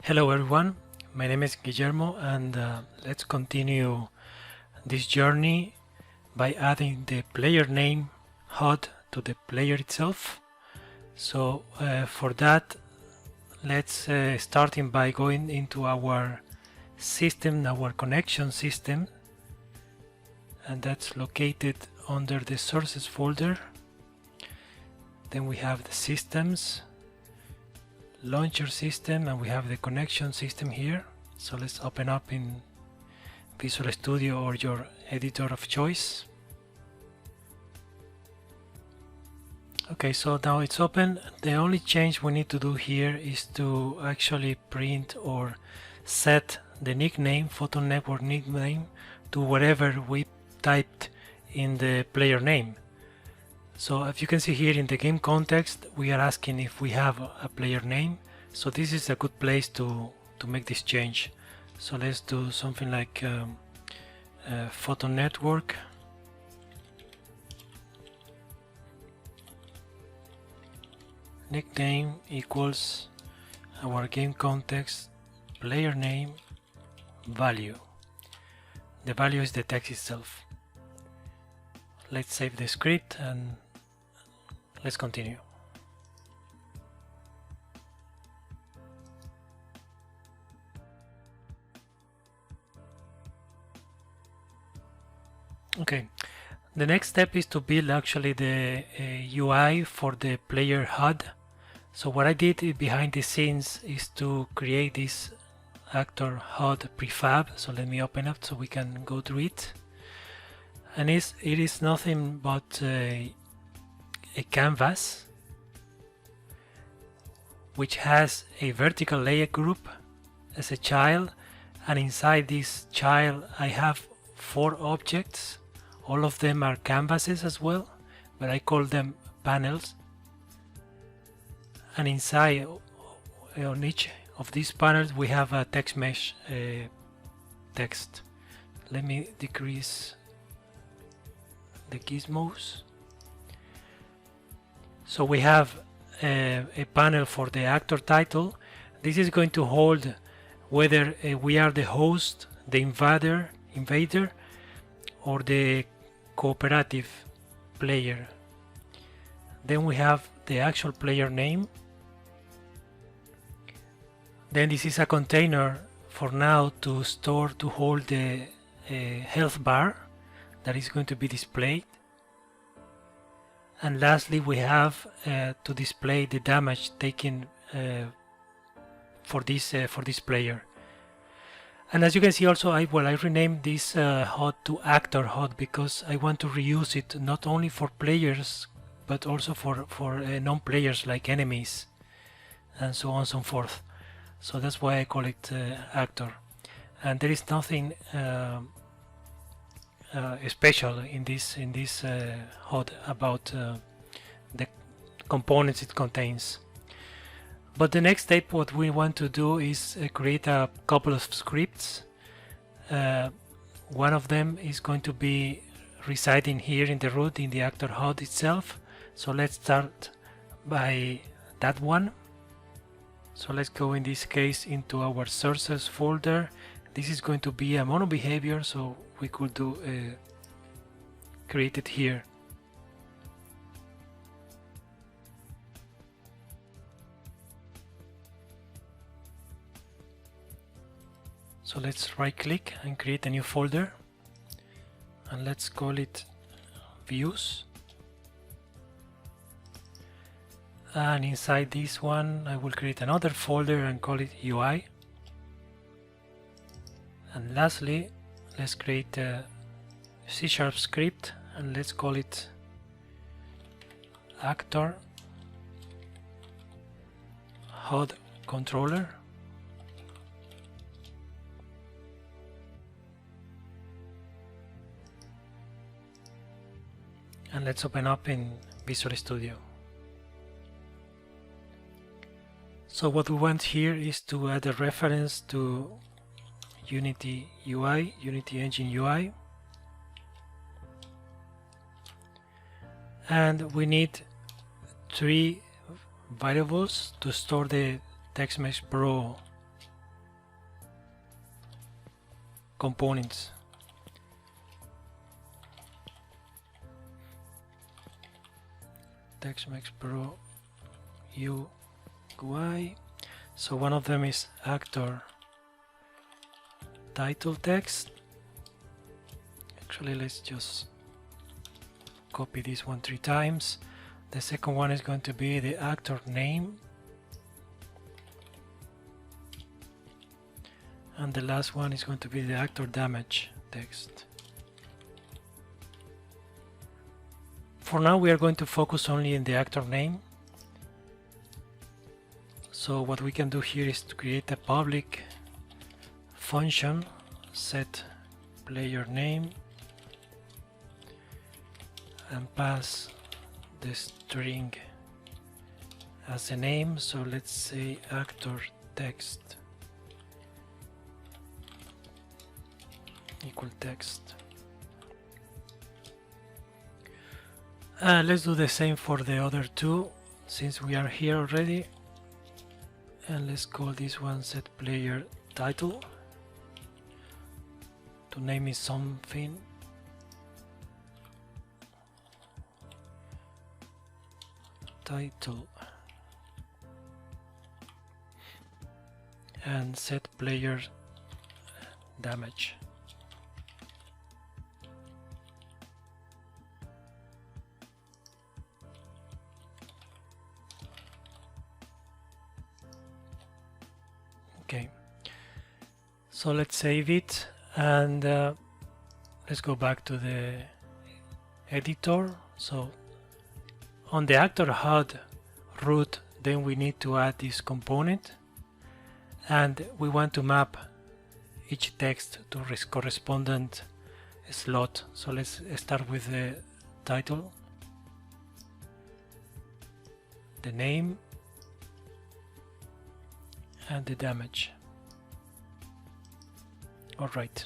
Hello everyone, my name is Guillermo and let's continue this journey by adding the player name HUD to the player itself. So for that, let's starting by going into our system, our connection system, and that's located under the sources folder. Then we have the systems, launcher system, and we have the connection system here. So let's open up in Visual Studio or your editor of choice. Okay, so now it's open. The only change we need to do here is to actually print or set the nickname, Photon Network nickname, to whatever we typed in the player name. So as you can see here in the game context, we are asking if we have a player name. So this is a good place to make this change. So let's do something like Photon Network. Nickname equals our game context player name value. The value is the text itself. Let's save the script and let's continue. Okay, the next step is to build actually the UI for the player HUD. So what I did behind the scenes is to create this actor HUD prefab. So let me open up so we can go through it. And it is nothing but a canvas which has a vertical layer group as a child, and inside this child I have 4 objects. All of them are canvases as well, but I call them panels. And inside on each of these panels we have a text mesh text. Let me decrease the gizmos. So we have a panel for the actor title. This is going to hold whether we are the host, the invader, or the cooperative player. Then we have the actual player name. Then this is a container for now to hold the health bar that is going to be displayed. And lastly, we have to display the damage taken for this player. And as you can see also, I renamed this HUD to Actor HUD because I want to reuse it not only for players but also for non-players like enemies and so on and so forth. So that's why I call it Actor. And there is nothing special in this HUD about the components it contains. But the next step, what we want to do is create a couple of scripts. One of them is going to be residing here in the root in the actor HUD itself. So let's start by that one. So let's go in this case into our sources folder. This is going to be a mono behavior, so we could do create it here. So let's right click and create a new folder, and let's call it views. And inside this one I will create another folder and call it UI. And lastly, let's create a C# script and let's call it actor HUD controller. And let's open up in Visual Studio. So what we want here is to add a reference to Unity UI, Unity Engine UI. And we need 3 variables to store the TextMesh Pro components. TextMex Pro UI. So one of them is actor title text. Actually, let's just copy this one 3 times. The second one is going to be the actor name. And the last one is going to be the actor damage text. For now, we are going to focus only in the actor name. So what we can do here is to create a public function, set player name, and pass the string as a name. So let's say actor text equal text. Let's do the same for the other two since we are here already, and let's call this one set player title to name it something. Title and set player damage. Okay, so let's save it and let's go back to the editor. So on the actor HUD root, then we need to add this component, and we want to map each text to correspondent slot. So let's start with the title, the name, and the damage. All right.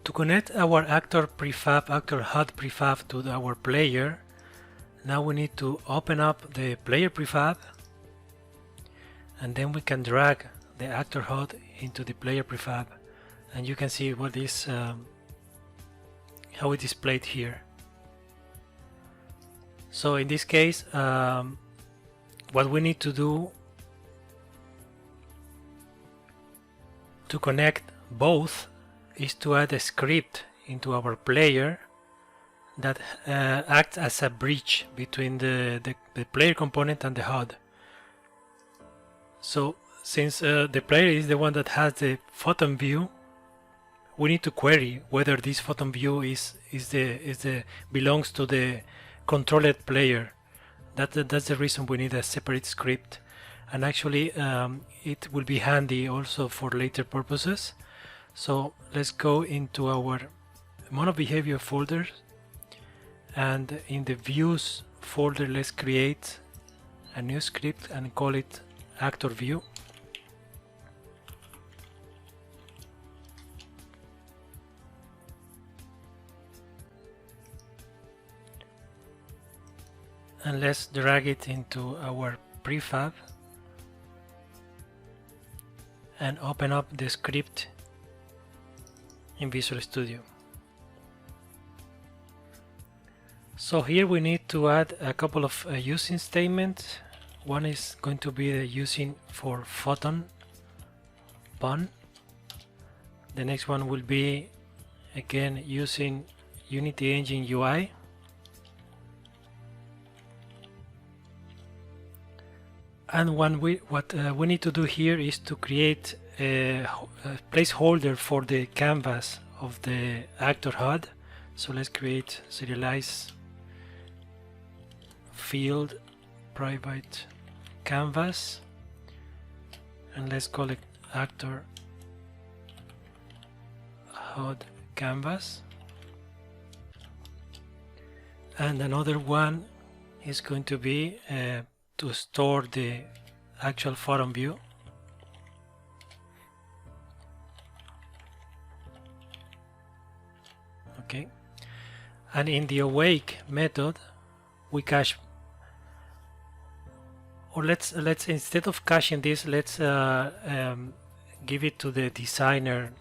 To connect our actor HUD prefab to our player, now we need to open up the player prefab, and then we can drag the actor HUD into the player prefab, and you can see what is how it is displayed here. So in this case, what we need to do to connect both is to add a script into our player that acts as a bridge between the player component and the HUD. So since the player is the one that has the photon view, we need to query whether this photon view belongs to the controlled player. That's the reason we need a separate script, and actually it will be handy also for later purposes. So let's go into our mono behavior folder, and in the views folder let's create a new script and call it actor view. And let's drag it into our prefab and open up the script in Visual Studio. So here we need to add a couple of using statements. One is going to be the using for photon pun. The next one will be again using Unity Engine UI. And what we need to do here is to create a placeholder for the canvas of the actor HUD. So let's create serialize field private canvas, and let's call it actor HUD canvas. And another one is going to be to store the actual photon view. Okay, and in the awake method we cache, or let's instead of caching this, let's give it to the designer.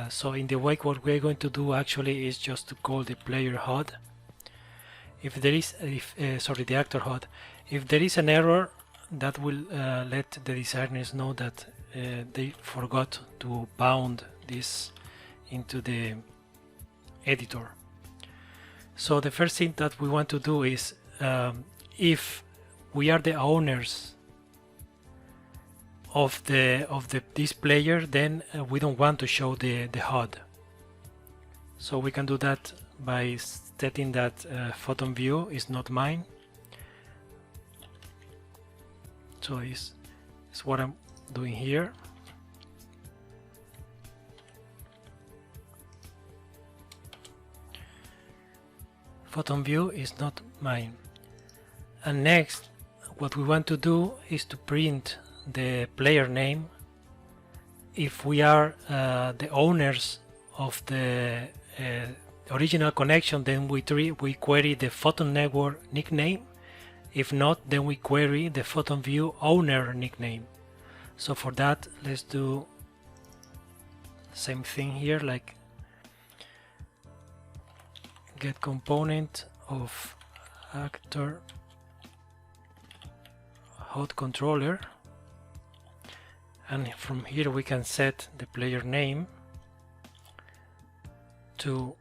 So in the wake, what we're going to do actually is just to call the player HUD. If there is, sorry, the actor HUD. If there is an error, that will let the designers know that they forgot to bound this into the editor. So the first thing that we want to do is, if we are the owners of this player, then we don't want to show the HUD. So we can do that by setting that photon view is not mine. So it's what I'm doing here. Photon view is not mine. And next, what we want to do is to print the player name. If we are the owners of the original connection, then we query the photon network nickname. If not, then we query the photon view owner nickname. So for that, let's do same thing here, like get component of actor HUD controller, and from here we can set the player name to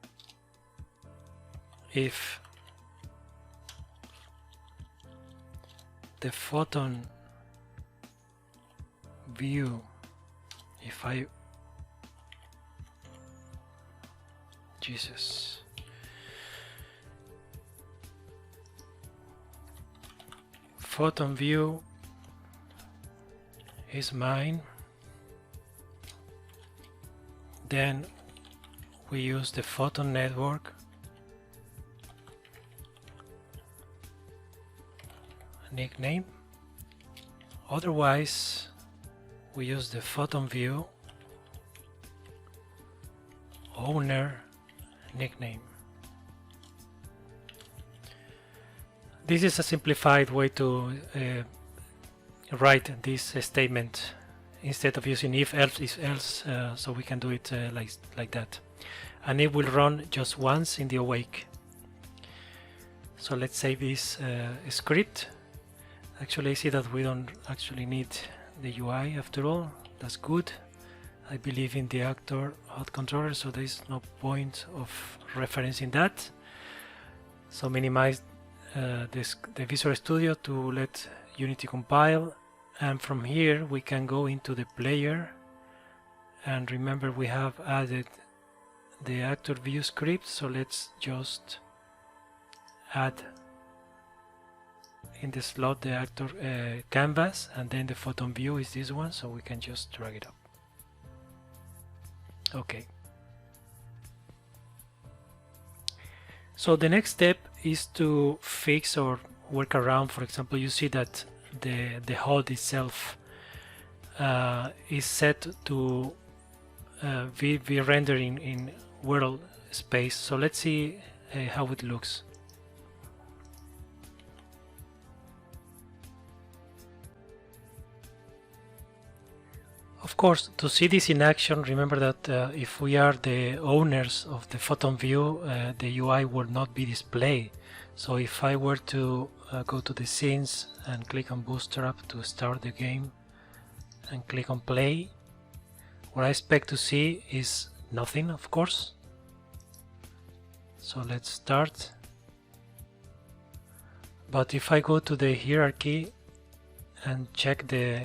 if the photon view, photon view is mine, then we use the photon network nickname. Otherwise, we use the photon view owner nickname. This is a simplified way to write this statement instead of using if else, so we can do it like that, and it will run just once in the awake. So let's save this script. Actually, I see that we don't actually need the UI after all. That's good. I believe in the actor HUD controller, so there is no point of referencing that. So minimize the Visual Studio to let Unity compile, and from here we can go into the player, and remember we have added the actor view script, so let's just add in the slot the actor canvas, and then the photon view is this one, so we can just drag it up. Okay. So the next step is to fix or work around. For example, you see that the HUD itself is set to be rendering in world space. So let's see how it looks. Of course, to see this in action, remember that if we are the owners of the photon view, the UI will not be displayed. So if I were to go to the scenes and click on Bootstrap to start the game and click on play, what I expect to see is nothing, of course. So let's start. But if I go to the hierarchy and check the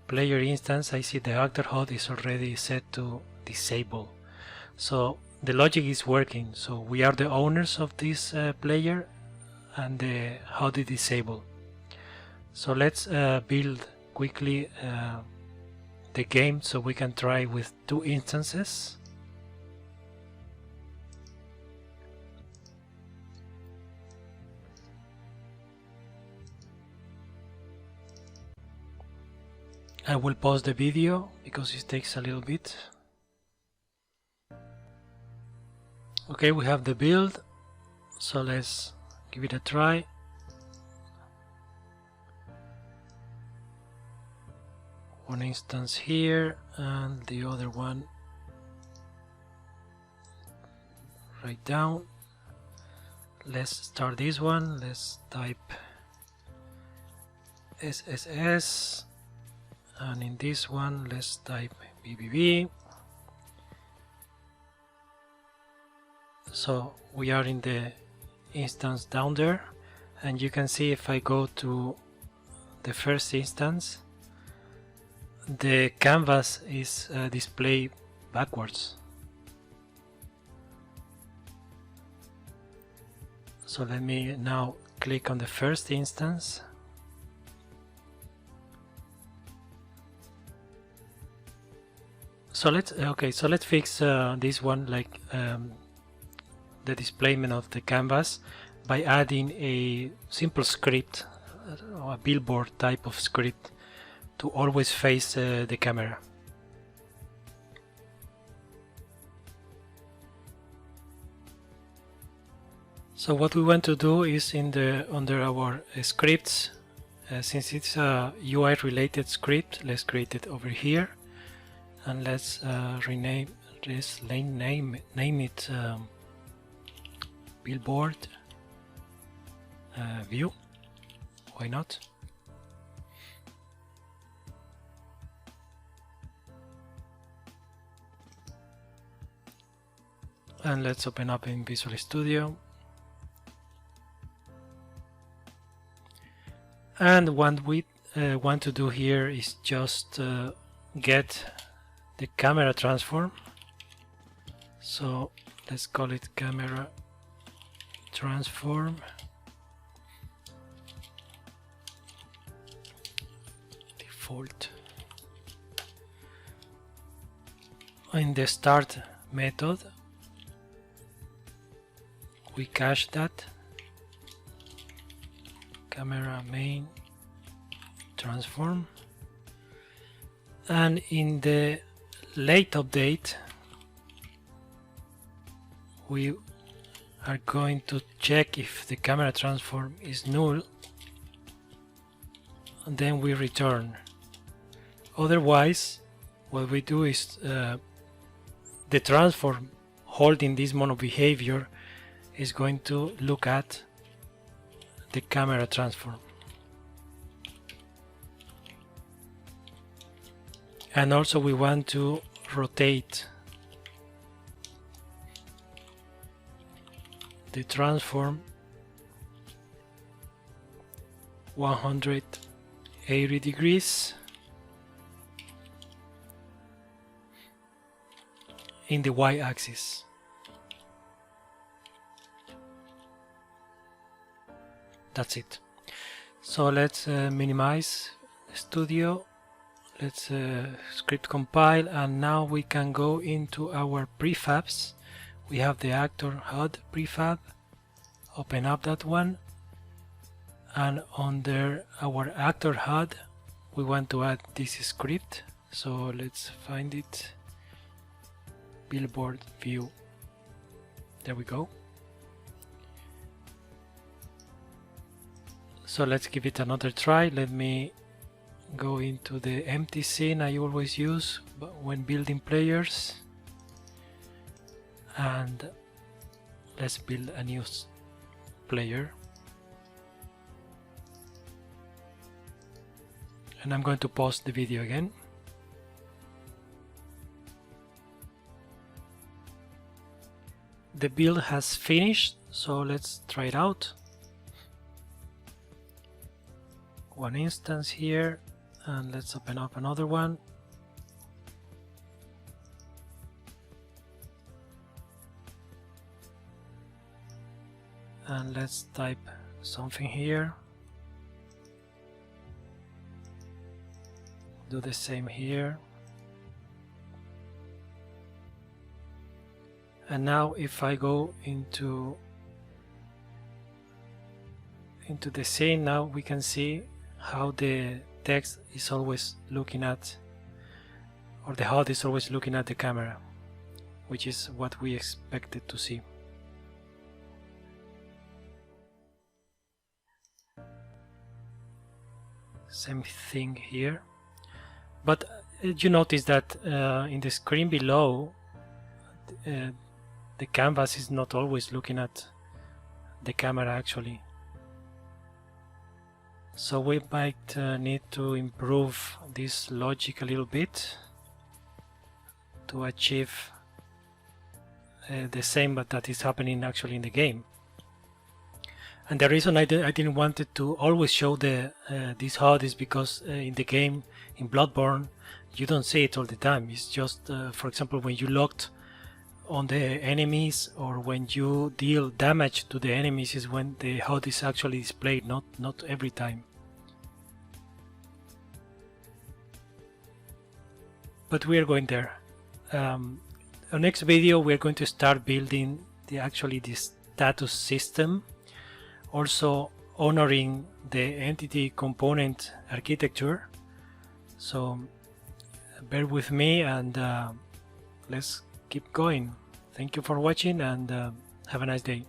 player instance, I see the actor HUD is already set to disable. So the logic is working. So we are the owners of this player, and the HUD is disabled. So let's build quickly the game so we can try with 2 instances. I will pause the video because it takes a little bit. Okay, we have the build, so let's give it a try. one instance here and the other one right down. Let's start this one. Let's type SSS, and in this one let's type BBB. So we are in the instance down there, and you can see if I go to the first instance, the canvas is displayed backwards. So let me now click on the first instance. So let's fix this one, like the displayment of the canvas, by adding a simple script, or a billboard type of script, to always face the camera. So what we want to do is under our scripts, since it's a UI related script, let's create it over here, and let's name it Billboard view. Why not? And let's open up in Visual Studio. And what we want to do here is just get the camera transform. So let's call it camera transform default. In the start method, we cache that camera main transform, and in the late update we are going to check if the camera transform is null, and then we return. Otherwise, what we do is the transform holding this mono behavior is going to look at the camera transform. And also we want to rotate the transform 180 degrees in the y-axis. That's it. So let's minimize Studio. Let's script compile, and now we can go into our prefabs. We have the actor HUD prefab. Open up that one, and under our actor HUD we want to add this script. So let's find it. Billboard view. There we go. So let's give it another try. Let me go into the empty scene I always use when building players, and let's build a new player. And I'm going to pause the video again. The build has finished, so let's try it out. One instance here, and let's open up another one. And let's type something here. Do the same here. And now if I go into the scene, now we can see how the text is always looking at, or the HUD is always looking at the camera, which is what we expected to see. Same thing here. But you notice that in the screen below, the canvas is not always looking at the camera actually. So we might need to improve this logic a little bit to achieve the same but that is happening actually in the game. And the reason I didn't want it to always show the this HUD is because in the game, in Bloodborne, you don't see it all the time. It's just, for example, when you locked on the enemies or when you deal damage to the enemies is when the HUD is actually displayed, not every time. But we are going there. Our next video we're going to start building the status system, also honoring the entity component architecture. So bear with me and let's keep going. Thank you for watching and have a nice day.